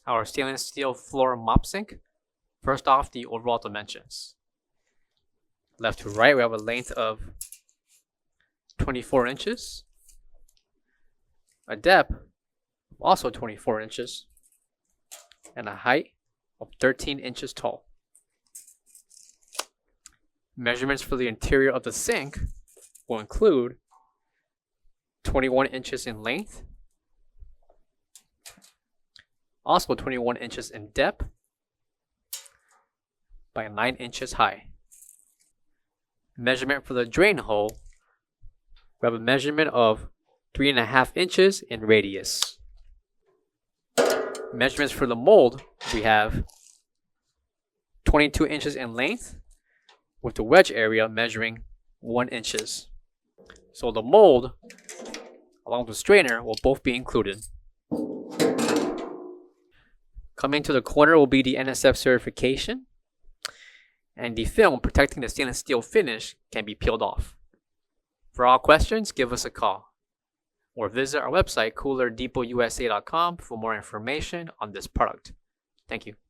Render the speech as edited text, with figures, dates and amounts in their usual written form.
our stainless steel floor mop sink. First off, the overall dimensions. Left to right, we have a length of 24 inches, a depth of also 24 inches, and a height of 13 inches tall. Measurements for the interior of the sink will include 21 inches in length, also 21 inches in depth by 9 inches high. Measurement for the drain hole, we have a measurement of 3.5 inches in radius. Measurements for the mold, we have 22 inches in length with the wedge area measuring 1 inches. So the mold along with the strainer will both be included. Coming to the corner will be the NSF certification, and the film protecting the stainless steel finish can be peeled off. For all questions, give us a call or visit our website coolerdepotUSA.com for more information on this product. Thank you.